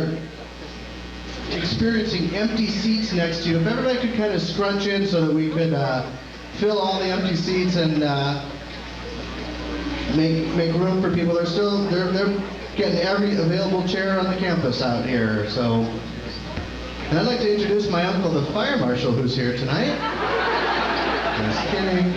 start experiencing empty seats next to you. If everybody could kind of scrunch in so that we could fill all the empty seats and make room for people. They're getting every available chair on the campus out here. So, and I'd like to introduce my uncle, the fire marshal, who's here tonight. Just kidding.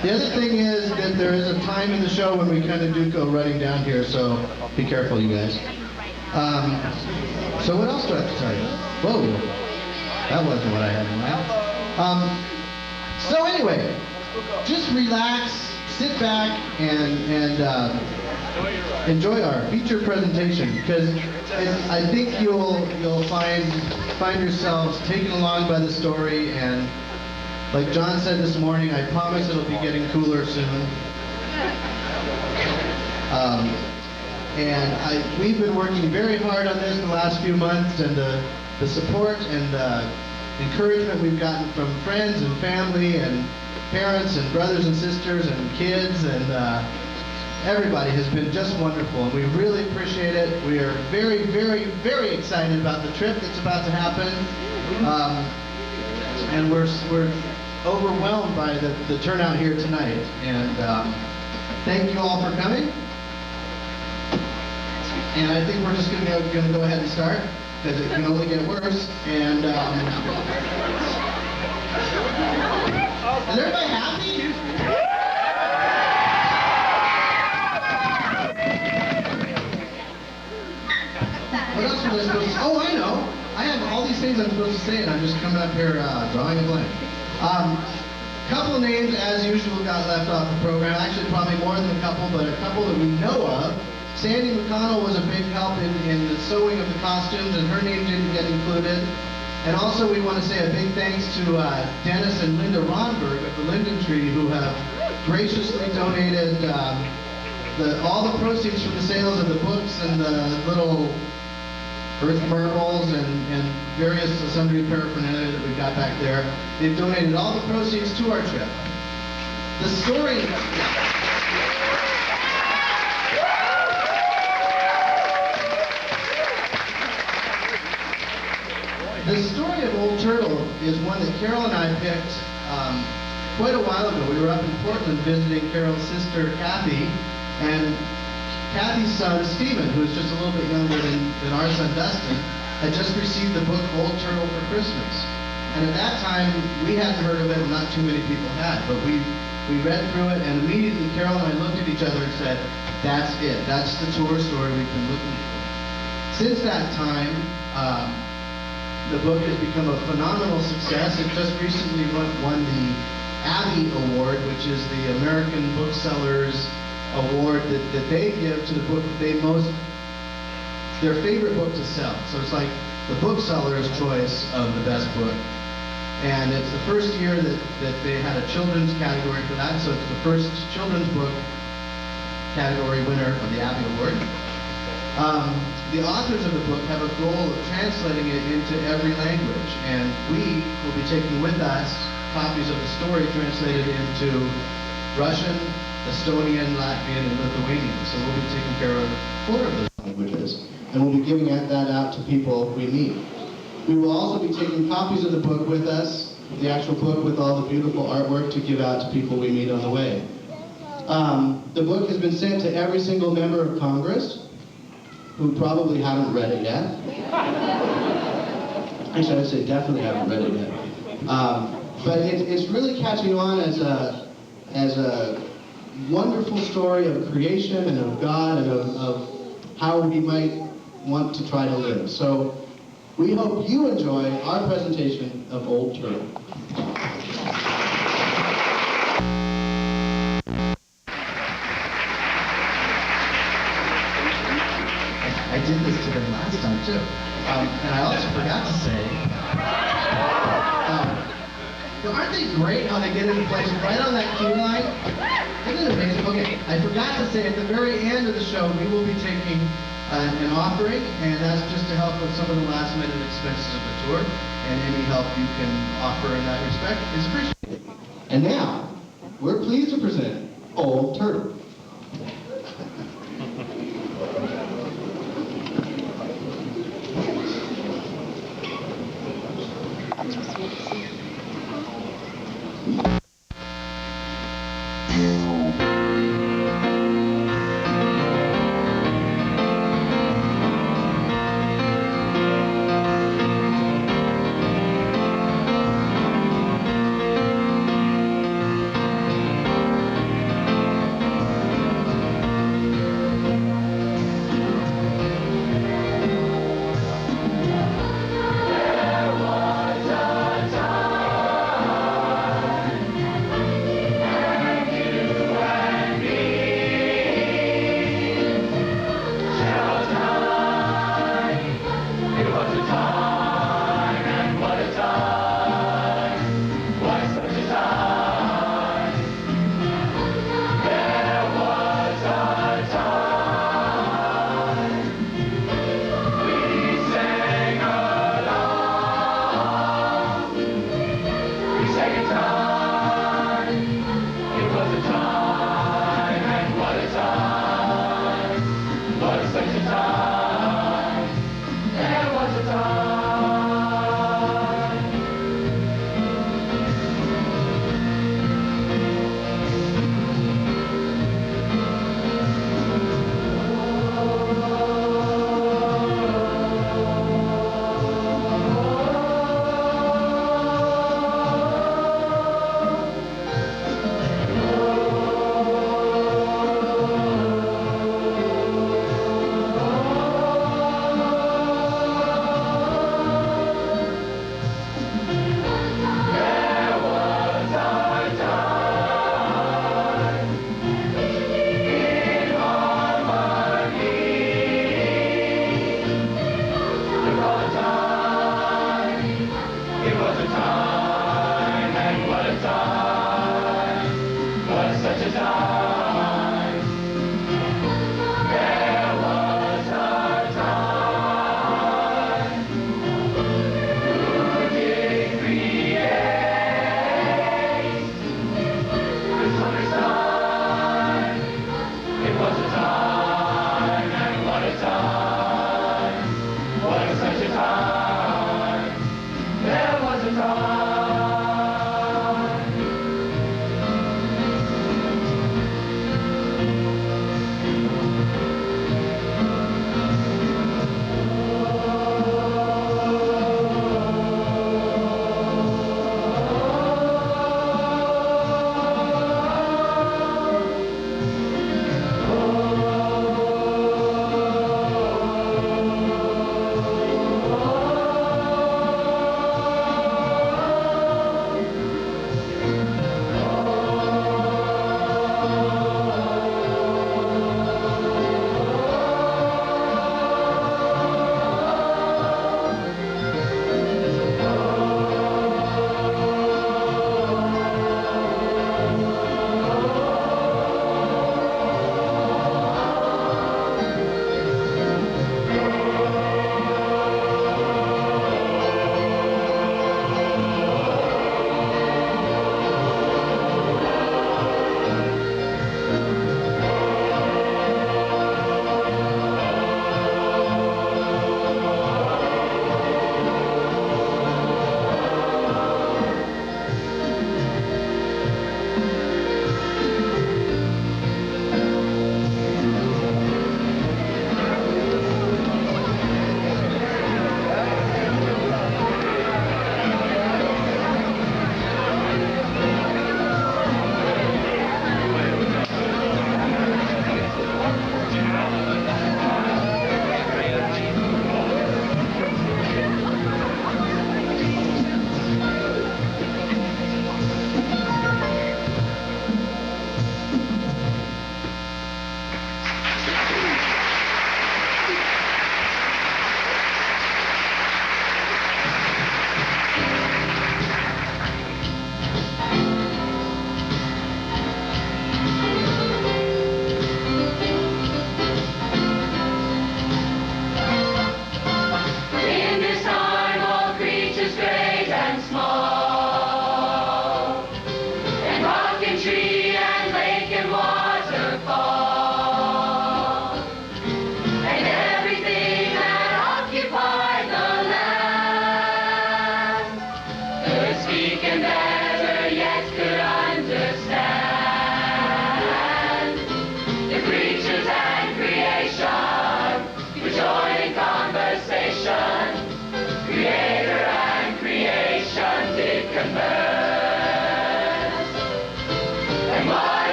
The other thing is that there is a time in the show when we kind of do go running down here, so be careful, you guys. So what else do I have to tell you? Whoa, that wasn't what I had in mind. So anyway, just relax, sit back, and enjoy our feature presentation, because I think you'll find yourselves taken along by the story. And like John said this morning, I promise it'll be getting cooler soon. We've been working very hard on this the last few months, and the support and encouragement we've gotten from friends and family and parents and brothers and sisters and kids and everybody has been just wonderful, and we really appreciate it. We are very, very, very excited about the trip that's about to happen, and we're overwhelmed by the turnout here tonight. And thank you all for coming. And I think we're just going to go ahead and start, because it can only get worse. And is everybody happy? What else was I supposed to say? Oh, I know. I have all these things I'm supposed to say, and I'm just coming up here drawing a blank. Couple of names, as usual, got left off the program. Actually, probably more than a couple, but a couple that we know of. Sandy McConnell was a big help in the sewing of the costumes, and her name didn't get included. And also, we want to say a big thanks to Dennis and Linda Ronberg of the Linden Tree, who have graciously donated all the proceeds from the sales of the books and the little earth marbles and various sundry paraphernalia that we've got back there. They've donated all the proceeds to our trip. The story... The story of Old Turtle is one that Carol and I picked quite a while ago. We were up in Portland visiting Carol's sister, Kathy, and Kathy's son, Stephen, who is just a little bit younger than our son, Dustin, had just received the book Old Turtle for Christmas. And at that time, we hadn't heard of it, and not too many people had, but we read through it, and immediately Carol and I looked at each other and said, that's it. That's the tour story we've been looking for. Since that time, the book has become a phenomenal success. It just recently won the Abbey Award, which is the American Booksellers Award that they give to the book that their favorite book to sell. So it's like the bookseller's choice of the best book. And it's the first year that they had a children's category for that, so it's the first children's book category winner of the Abbey Award. The authors of the book have a goal of translating it into every language, and we will be taking with us copies of the story translated into Russian, Estonian, Latvian, and Lithuanian. So we'll be taking care of 4 of those languages, and we'll be giving that out to people we meet. We will also be taking copies of the book with us, the actual book with all the beautiful artwork, to give out to people we meet on the way. The book has been sent to every single member of Congress, who probably haven't read it yet. Actually, I'd say definitely haven't read it yet. But it's really catching on as a wonderful story of creation and of God and of how we might want to try to live. So we hope you enjoy our presentation of Old Turtle. I did this to them last time too. And I also forgot to say, aren't they great how they get into place right on that cue line? Isn't it amazing? Okay, I forgot to say at the very end of the show, we will be taking an offering, and that's just to help with some of the last minute expenses of the tour, and any help you can offer in that respect is appreciated. And now, we're pleased to present Old Turtle.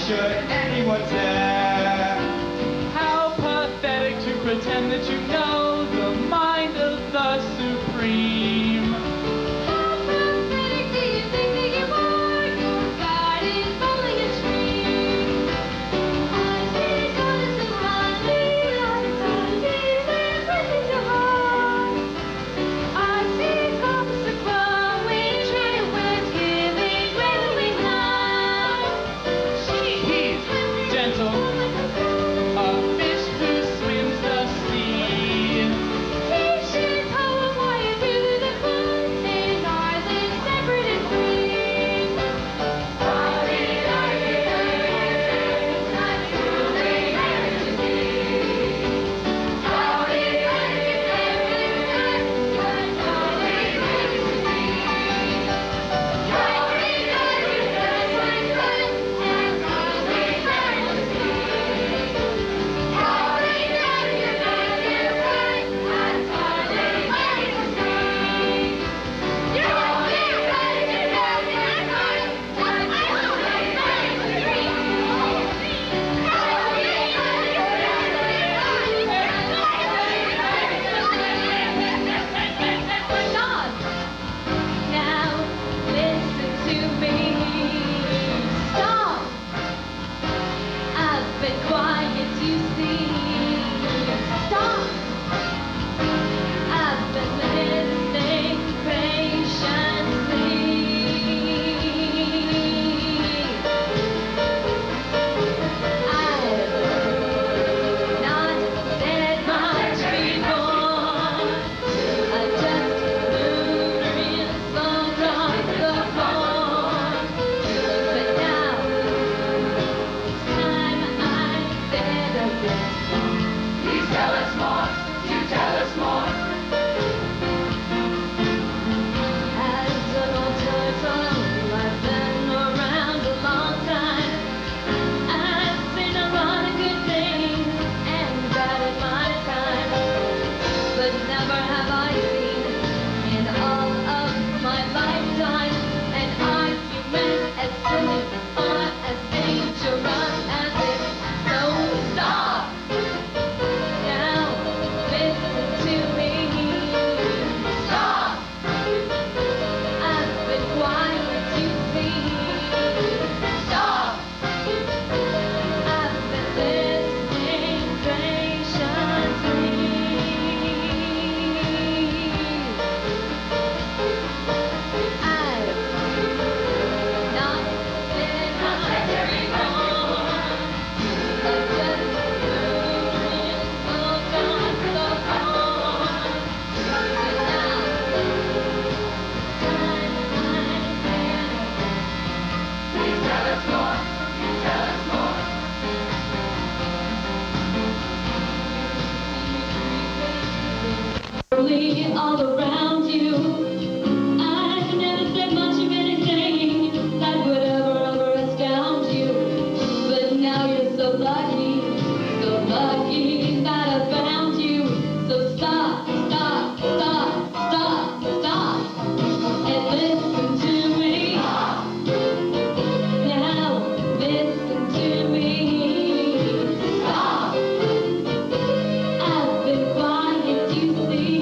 should anyone dare. How pathetic to pretend that you know the mind of the supreme. How pathetic do you think that you are? Your God is only a dream. I see colors of honey, I see them pressing to heart. I see cops are growing, tranquils giving rattling lies. He's gentle, a fish who swims the sea. Teaching Hawaii through the floods in islands separate and free. Now listen to me. Stop. I've been quiet, you see. Stop. I've been listening patiently. I've not said much before. I just moved real slow across the pond. But now, time I said a bit. Please tell us more, you tell us more. As an old turtle, I've been around a long time. I've seen a lot of good things and bad in my time, but never have I seen in all of my lifetime an argument as silly or as dangerous as this. So stop. Now listen to me. Stop. I've been quiet, you see. Stop. I've been listening patiently. I've not been much before. I've just moved real slow across the pond. But now, time I said. Please tell us more, you tell us more. All around you, I've never said much of anything that would ever astound you. But now you're so lucky that I found you. So stop, stop, stop, stop, stop, and listen to me. Now listen to me. Stop. I've been quiet, you see.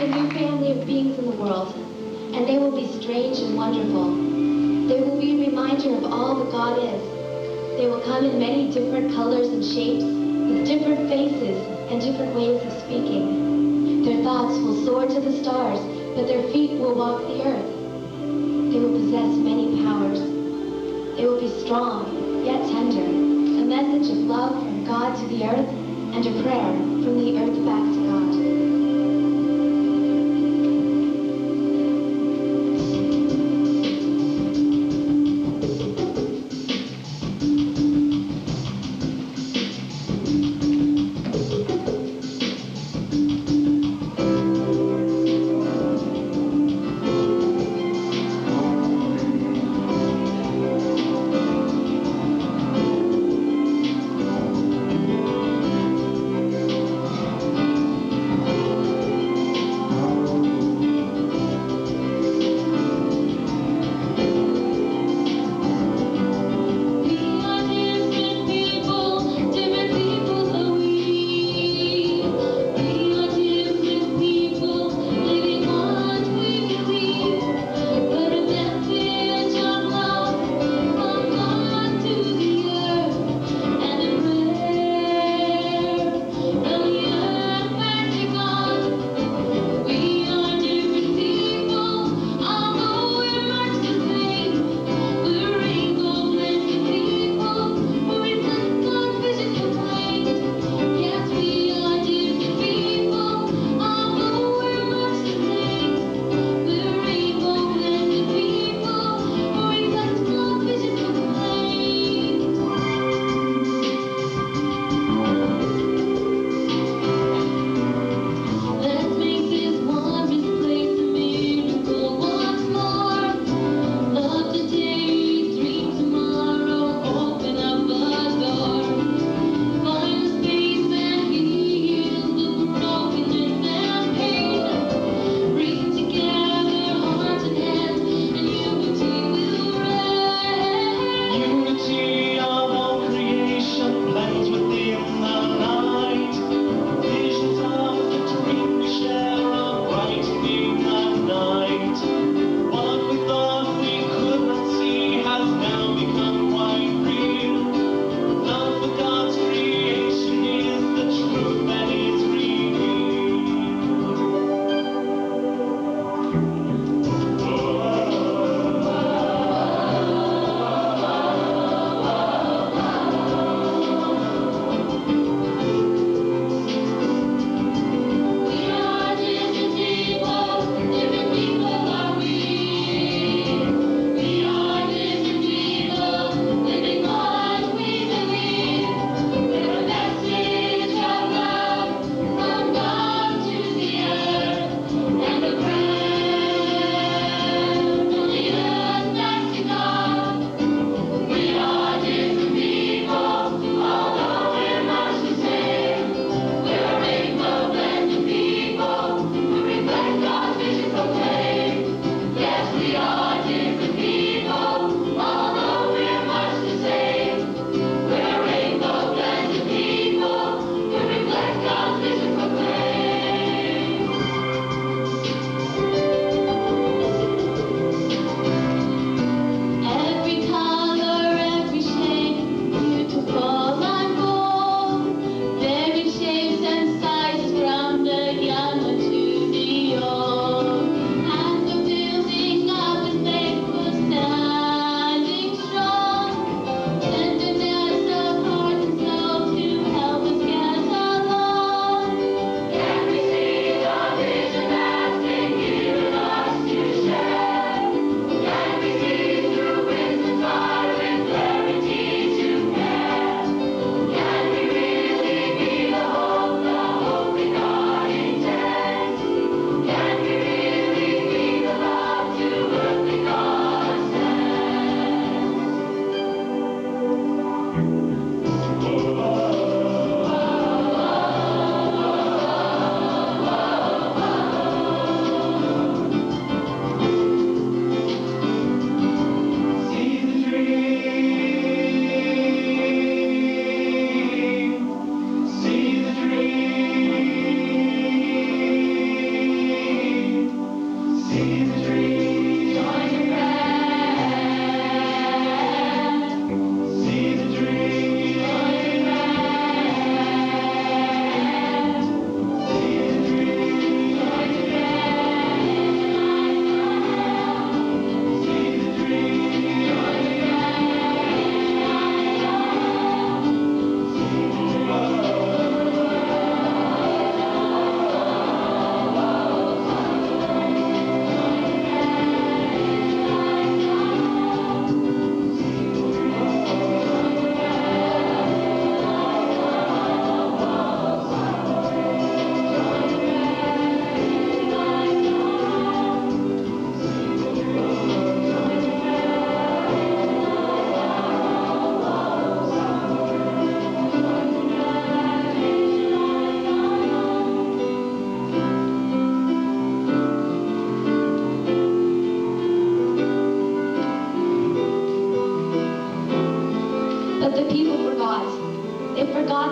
a new family of beings in the world, and they will be strange and wonderful. They will be a reminder of all that God is. They will come in many different colors and shapes, with different faces and different ways of speaking. Their thoughts will soar to the stars, but their feet will walk the earth. They will possess many powers. They will be strong, yet tender, a message of love from God to the earth, and a prayer from the earth back to God.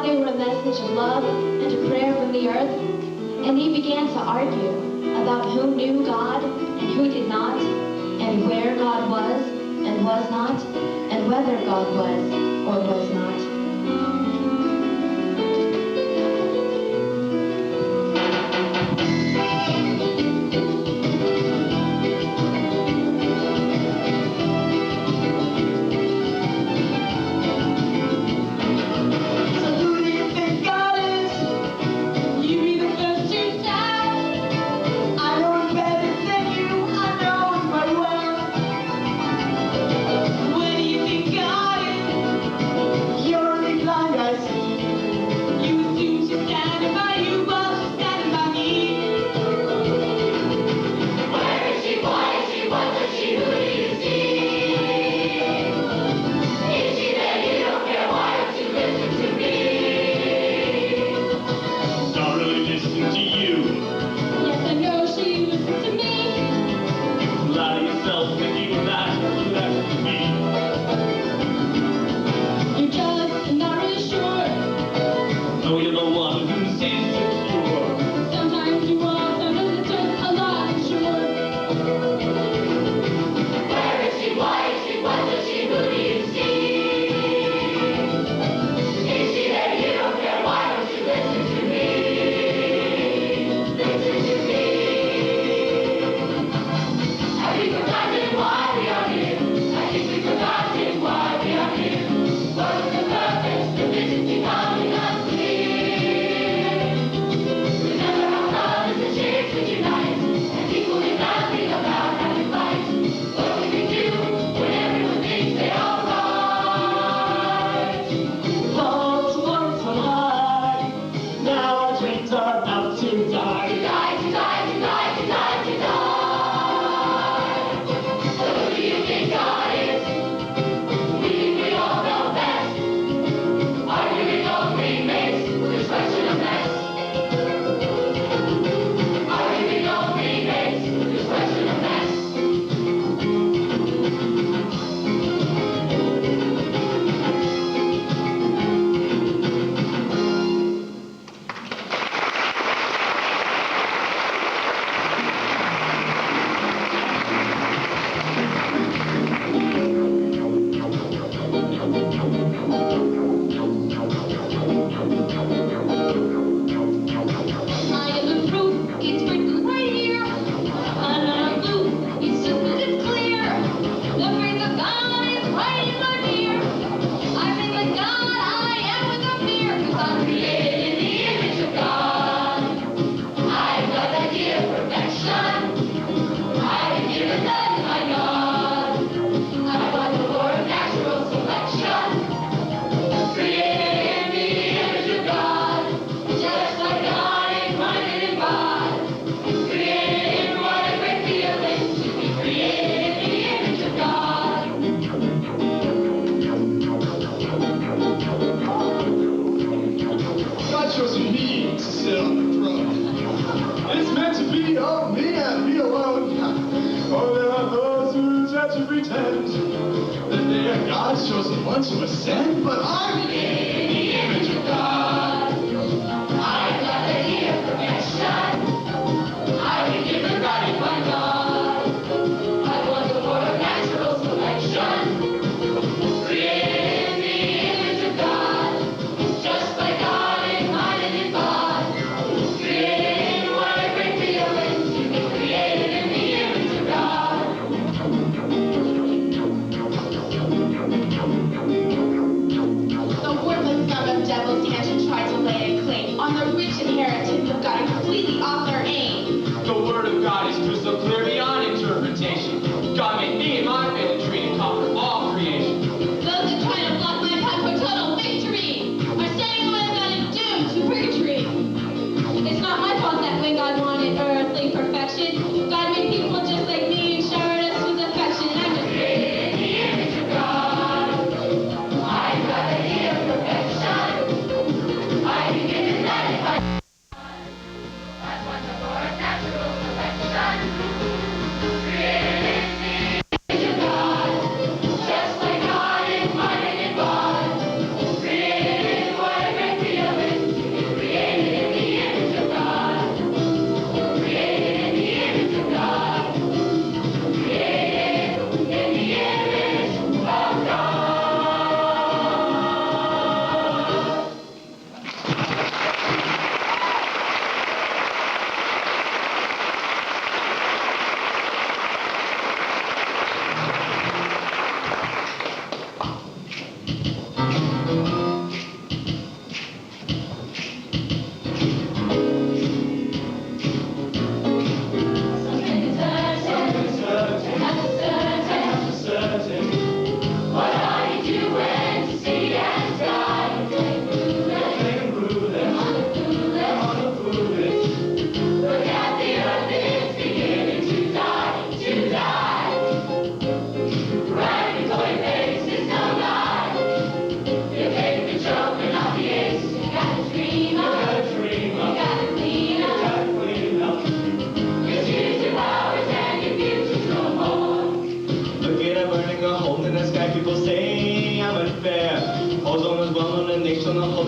they were a message of love and a prayer from the earth. And he began to argue about who knew God and who did not, and where God was and was not, and whether God was or was not.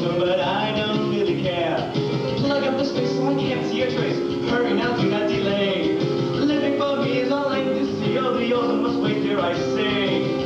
ozone, but I don't really care. Plug up the space so I can't see your trace. Hurry now, do not delay. Living for me is all I to see. Oh, the ozone must wait, here I say.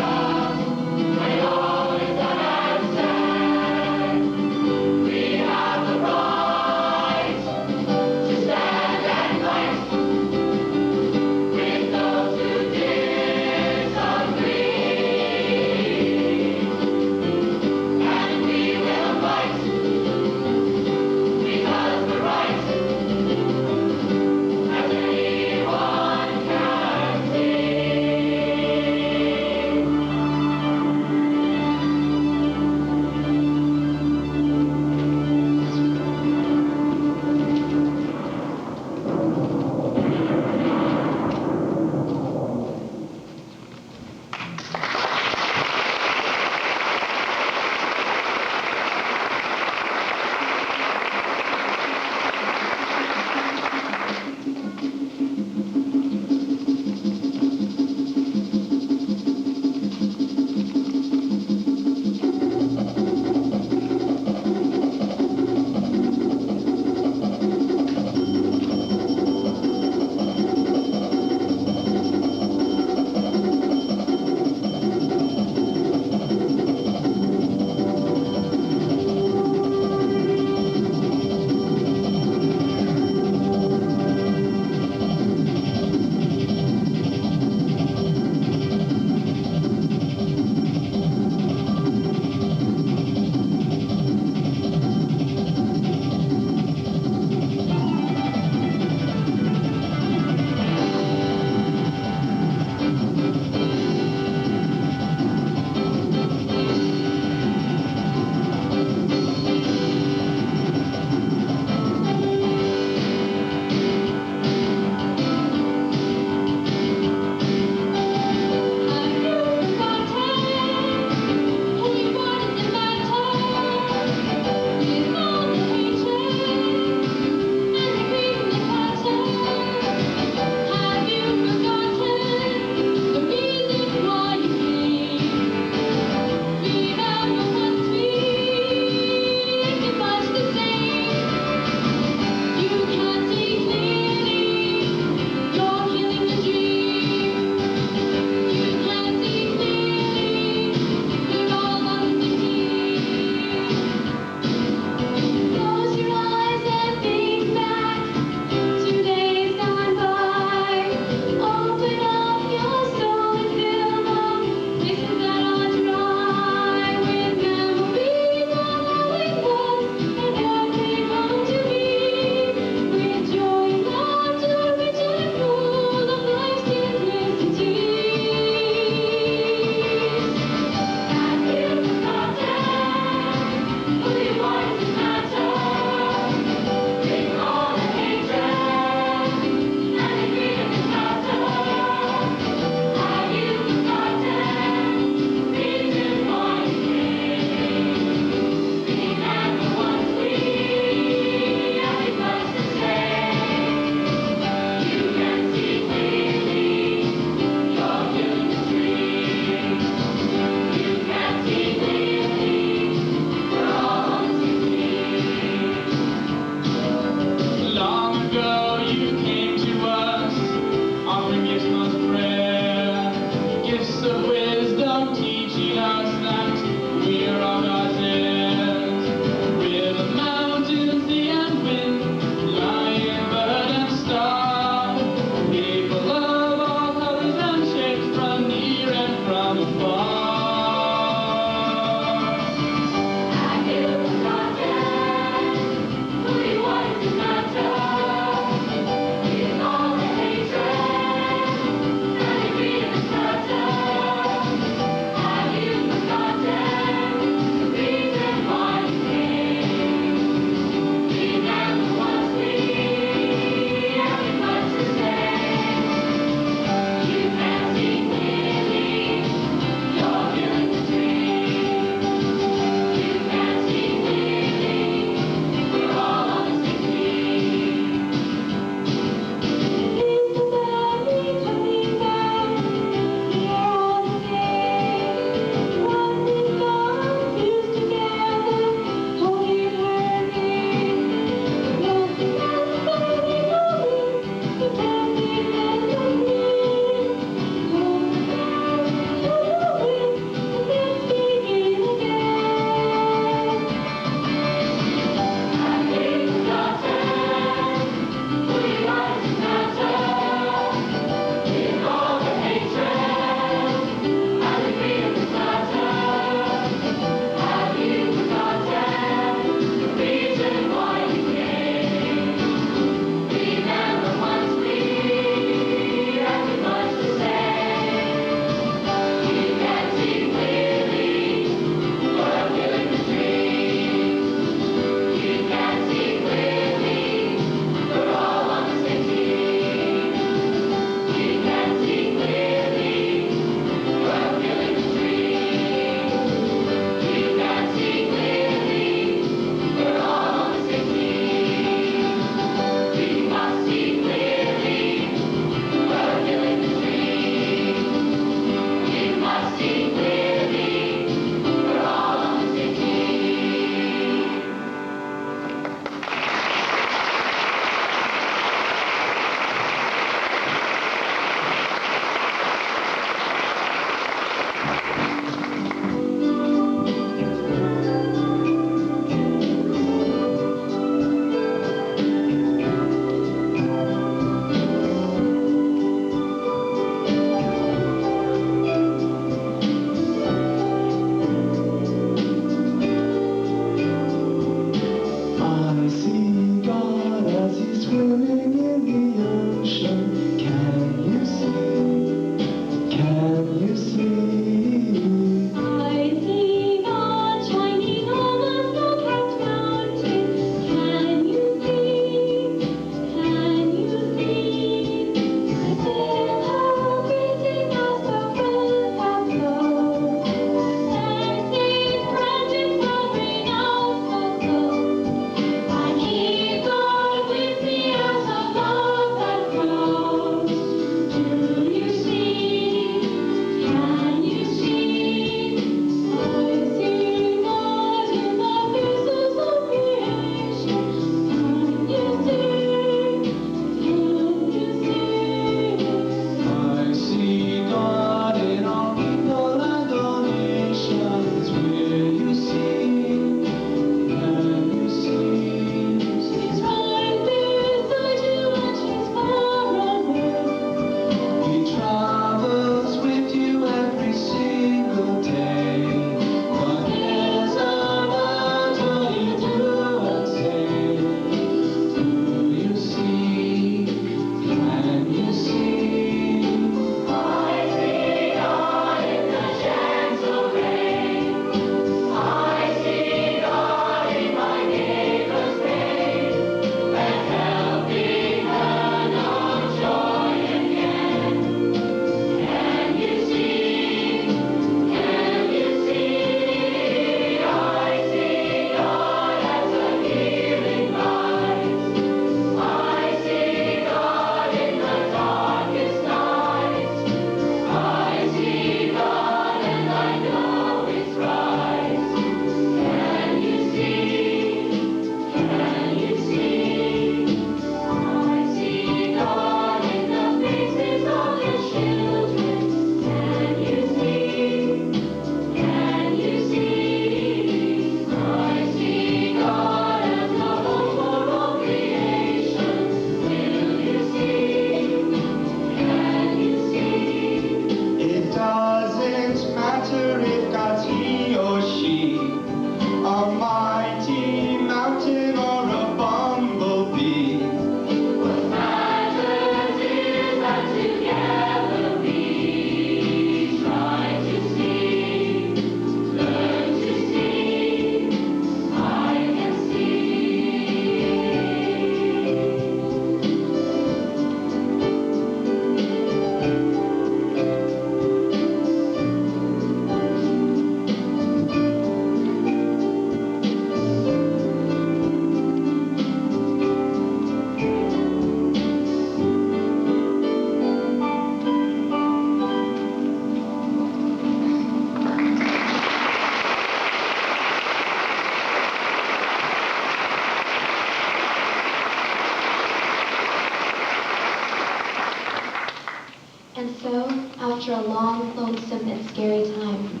so, after a long, lonesome, and scary time,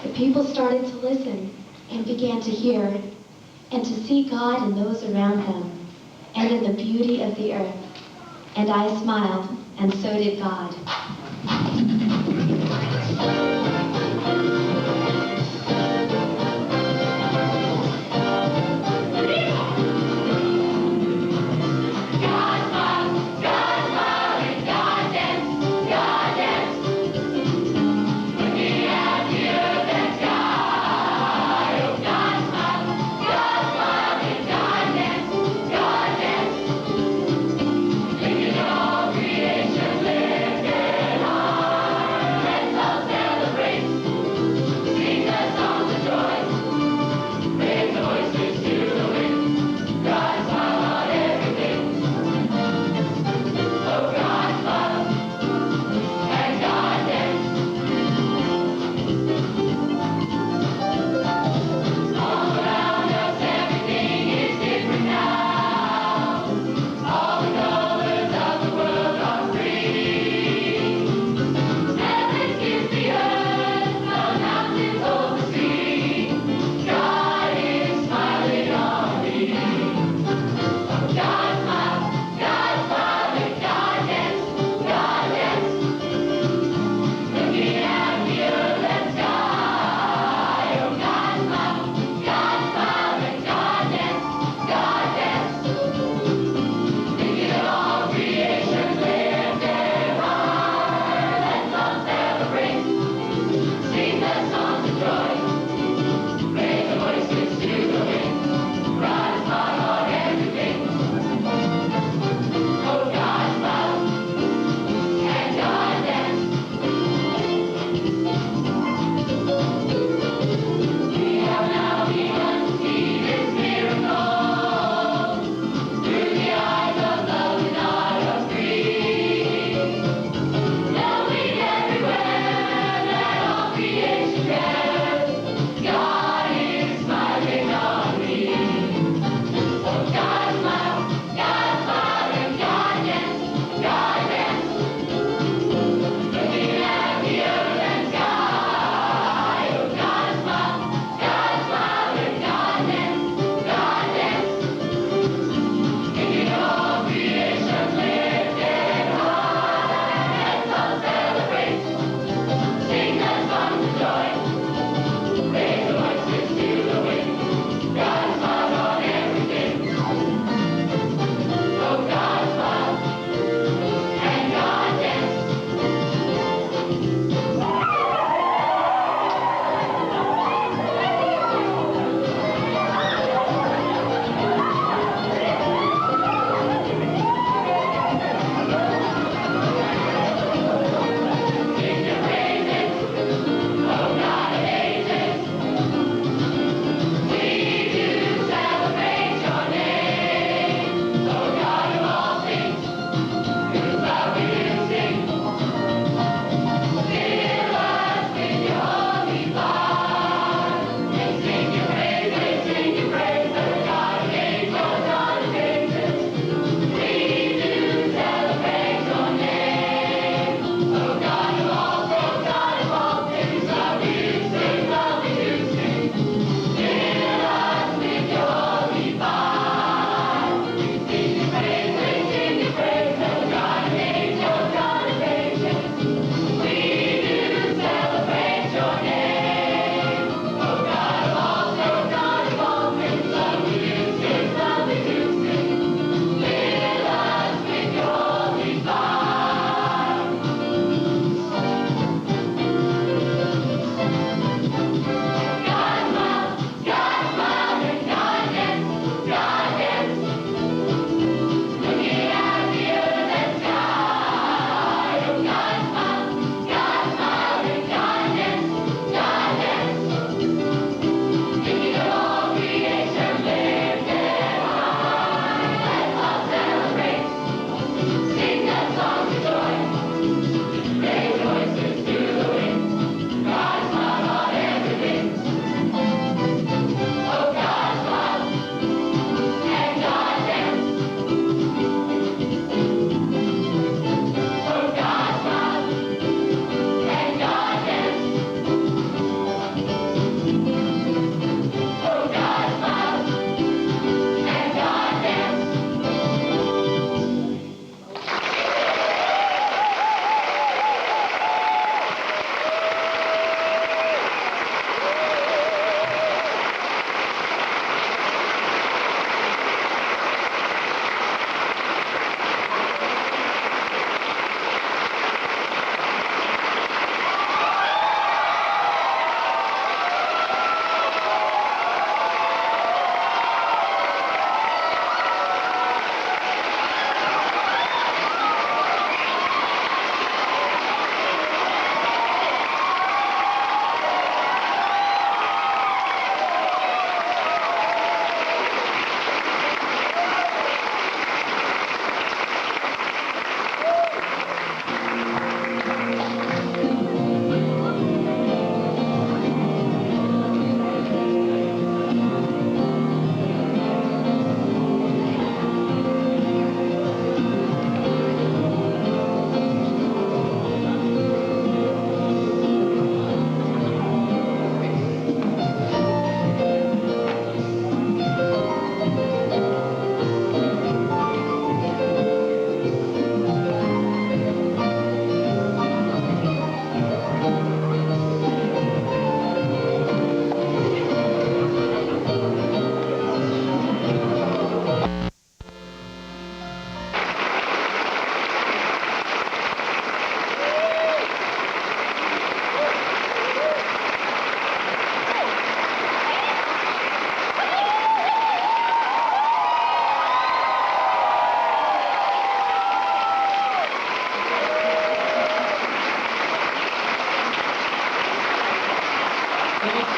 the people started to listen and began to hear and to see God in those around them and in the beauty of the earth. And I smiled, and so did God.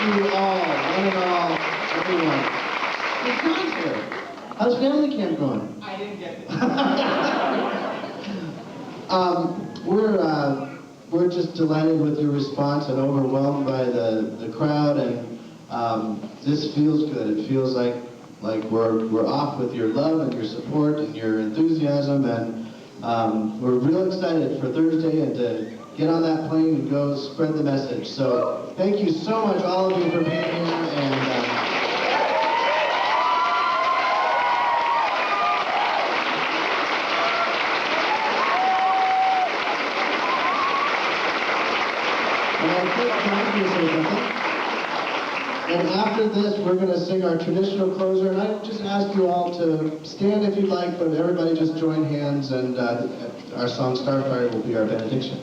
you all, one and all, everyone. Hey, John's here. How's family camp going? I didn't get it. We're just delighted with your response and overwhelmed by the crowd, and this feels good. It feels like we're off with your love and your support and your enthusiasm, and we're real excited for Thursday and to get on that plane and go spread the message. So thank you so much, all of you, for being here, and And after this, we're going to sing our traditional closer, and I just ask you all to stand if you'd like, but everybody just join hands, and our song Starfire will be our benediction.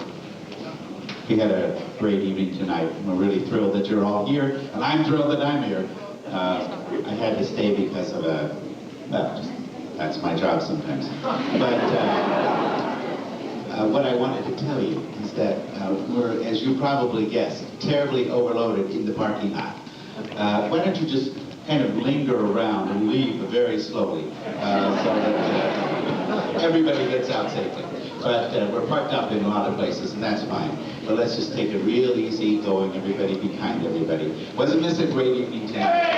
We had a great evening tonight, and we're really thrilled that you're all here, and I'm thrilled that I'm here. I had to stay because of that's my job sometimes. But what I wanted to tell you is that we're, as you probably guessed, terribly overloaded in the parking lot. Why don't you just kind of linger around and leave very slowly so that everybody gets out safely. But we're parked up in a lot of places, and that's fine. But let's just take it real easy going, everybody. Be kind to everybody. Wasn't this a great evening tonight?